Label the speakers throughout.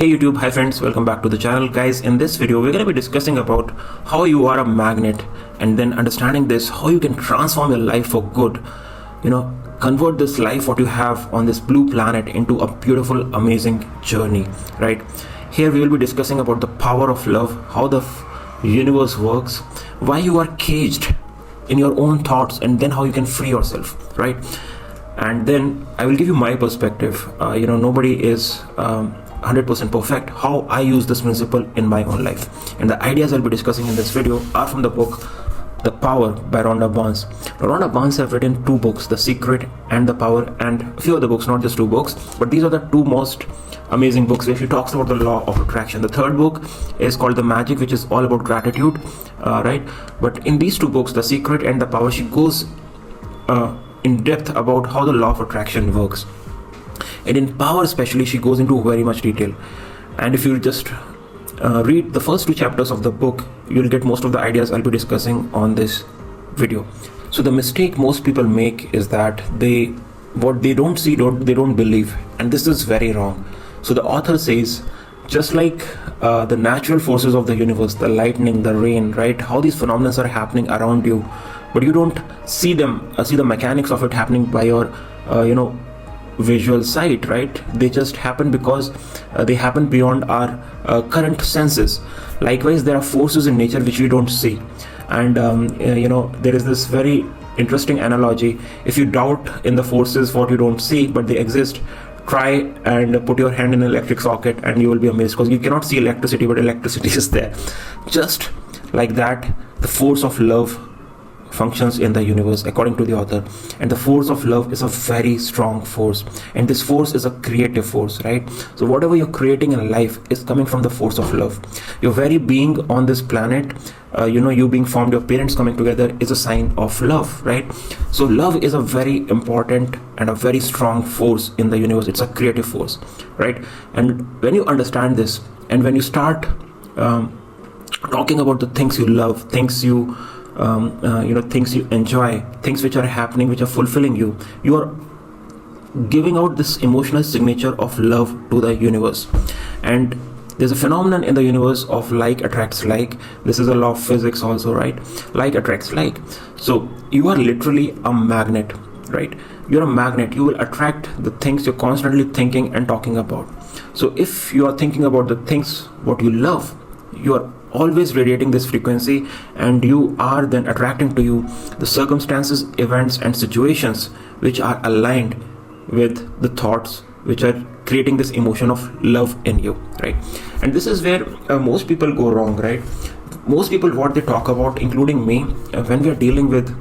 Speaker 1: Hey YouTube, hi friends, welcome back to the channel. Guys, in this video we're going to be discussing about how you are a magnet, and then understanding this, how you can transform your life for good. Convert this life what you have on this blue planet into a beautiful, amazing journey, right? Here we will be discussing about the power of love, how the universe works, why you are caged in your own thoughts, and then how you can free yourself, right? And then I will give you my perspective. Nobody is 100% perfect. How I use this principle in my own life, and the ideas I'll be discussing in this video are from the book The Power by Rhonda Byrne. Rhonda Byrne have written two books, The Secret and The Power, and a few other books, not just two books, but these are the two most amazing books where she talks about the law of attraction. The third book is called The Magic, which is all about gratitude, right? But in these two books, The Secret and The Power, she goes in depth about how the law of attraction works. And in Power especially, she goes into very much detail. And if you just read the first two chapters of the book, you'll get most of the ideas I'll be discussing on this video. So the mistake most people make is that what they don't see, they don't believe, and this is very wrong. So the author says, just like the natural forces of the universe, the lightning, the rain, right, how these phenomena are happening around you, but you don't see them, see the mechanics of it happening by your visual sight, right? They just happen because they happen beyond our current senses. Likewise, there are forces in nature which we don't see, and there is this very interesting analogy. If you doubt in the forces what you don't see but they exist, try and put your hand in an electric socket and you will be amazed, because you cannot see electricity, but electricity is there. Just like that, the force of love functions in the universe according to the author, and the force of love is a very strong force, and this force is a creative force, right? So whatever you're creating in life is coming from the force of love. Your very being on this planet, you being formed, your parents coming together, is a sign of love, right? So love is a very important and a very strong force in the universe. It's a creative force, right? And when you understand this, and when you start talking about the things you love, things you things you enjoy, things which are happening, which are fulfilling you, you are giving out this emotional signature of love to the universe. And there's a phenomenon in the universe of like attracts like. This is a law of physics also, right? Like attracts like. So you are literally a magnet, right? You're a magnet. You will attract the things you're constantly thinking and talking about. So if you are thinking about the things what you love, you are always radiating this frequency, and you are then attracting to you the circumstances, events, and situations which are aligned with the thoughts which are creating this emotion of love in you, right? And this is where most people go wrong, right? Most people, what they talk about, including me, when we are dealing with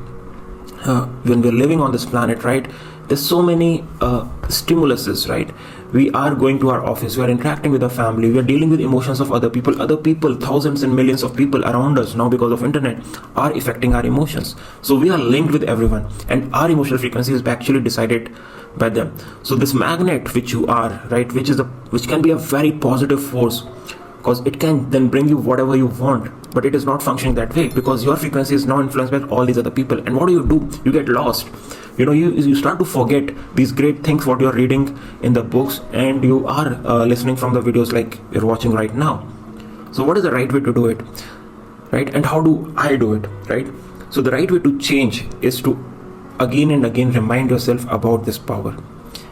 Speaker 1: when we're living on this planet, right, there's so many stimuluses, right? We are going to our office, we are interacting with our family, we are dealing with emotions of other people, thousands and millions of people around us now, because of internet, are affecting our emotions. So we are linked with everyone, and our emotional frequency is actually decided by them. So this magnet which you are, right, which can be a very positive force, because it can then bring you whatever you want, but it is not functioning that way, because your frequency is now influenced by all these other people. And what do? You get lost. You start to forget these great things what you're reading in the books, and you are listening from the videos like you're watching right now. So what is the right way to do it, right? And how do I do it, right? So the right way to change is to again and again remind yourself about this power.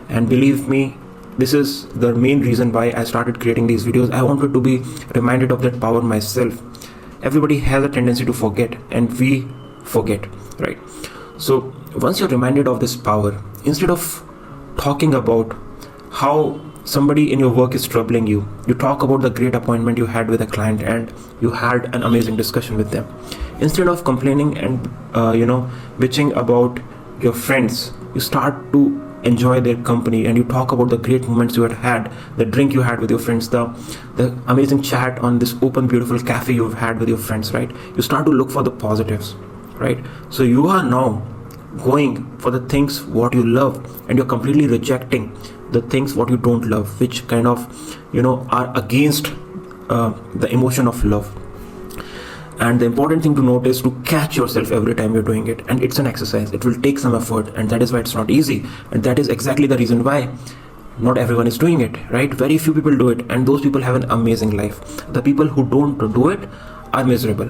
Speaker 1: And believe me, this is the main reason why I started creating these videos. I wanted to be reminded of that power myself. Everybody has a tendency to forget, and we forget, right? So once you're reminded of this power, instead of talking about how somebody in your work is troubling you, you talk about the great appointment you had with a client and you had an amazing discussion with them. Instead of complaining and bitching about your friends, you start to enjoy their company, and you talk about the great moments you had, the drink you had with your friends, the amazing chat on this open beautiful cafe you've had with your friends, right? You start to look for the positives, right? So you are now going for the things what you love, and you're completely rejecting the things what you don't love, which kind of are against the emotion of love. And the important thing to note is to catch yourself every time you're doing it. And it's an exercise. It will take some effort, and that is why it's not easy. And that is exactly the reason why not everyone is doing it, right? Very few people do it, and those people have an amazing life. The people who don't do it are miserable,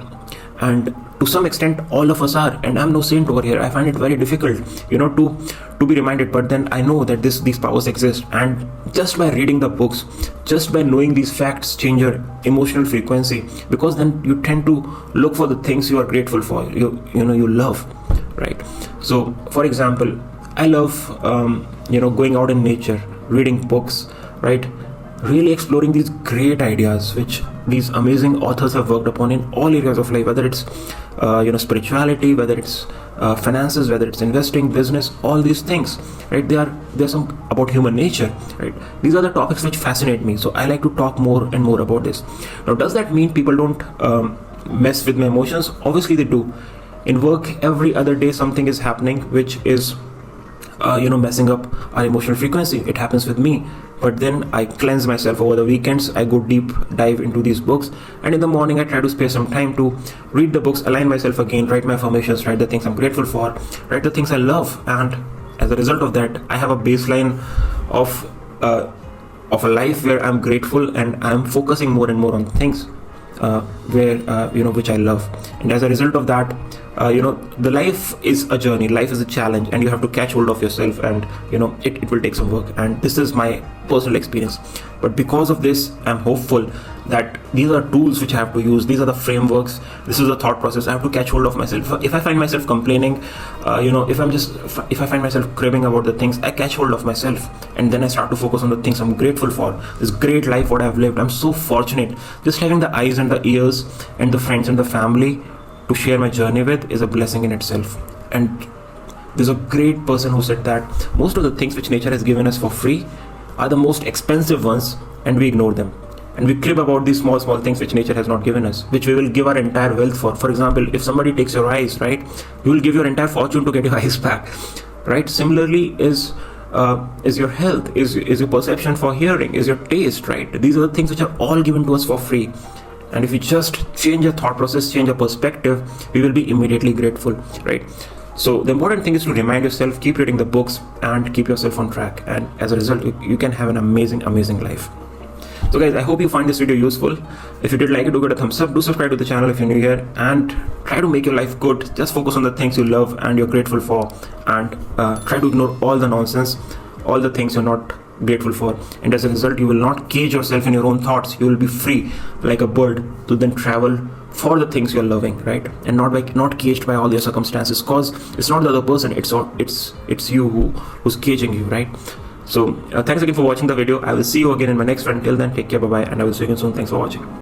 Speaker 1: and to some extent all of us are, and I'm no saint over here. I find it very difficult, to be reminded, but then I know that these powers exist, and just by reading the books, just by knowing these facts, change your emotional frequency, because then you tend to look for the things you are grateful for, you love, right? So for example, I love going out in nature, reading books, right? Really exploring these great ideas which these amazing authors have worked upon in all areas of life, whether it's spirituality, whether it's finances, whether it's investing, business, all these things, right? There's some about human nature, right? These are the topics which fascinate me, so I like to talk more and more about this. Now, does that mean people don't mess with my emotions? Obviously they do. In work, every other day something is happening which is messing up our emotional frequency. It happens with me, but then I cleanse myself over the weekends. I go deep dive into these books, and in the morning I try to spare some time to read the books, align myself again, write my affirmations, write the things I'm grateful for, write the things I love, and as a result of that, I have a baseline of a life where I'm grateful, and I'm focusing more and more on things which I love. And as a result of that, the life is a journey, life is a challenge, and you have to catch hold of yourself, and it will take some work, and this is my personal experience. But because of this, I'm hopeful that these are tools which I have to use, these are the frameworks, this is the thought process. I have to catch hold of myself. If I find myself complaining, if I find myself cribbing about the things, I catch hold of myself, and then I start to focus on the things I'm grateful for. This great life what I've lived, I'm so fortunate. Just having the eyes and the ears and the friends and the family to share my journey with is a blessing in itself. And there's a great person who said that most of the things which nature has given us for free are the most expensive ones, and we ignore them, and we crib about these small things which nature has not given us, which we will give our entire wealth for. For example, if somebody takes your eyes, right, you will give your entire fortune to get your eyes back, right? Similarly is your health, is your perception for hearing, is your taste, right? These are the things which are all given to us for free. And if you just change your thought process, change your perspective, we will be immediately grateful, right? So the important thing is to remind yourself, keep reading the books, and keep yourself on track. And as a result, you can have an amazing life. So guys, I hope you find this video useful. If you did like it, do give it a thumbs up. Do subscribe to the channel if you're new here, and try to make your life good. Just focus on the things you love and you're grateful for, and try to ignore all the nonsense, all the things you're not grateful for, and as a result you will not cage yourself in your own thoughts. You will be free like a bird to then travel for the things you're loving, right? And not caged by all your circumstances, cause it's not the other person, it's you who's caging you, right? So thanks again for watching the video. I will see you again in my next one. Till then, take care, bye bye, and I will see you again soon. Thanks for watching.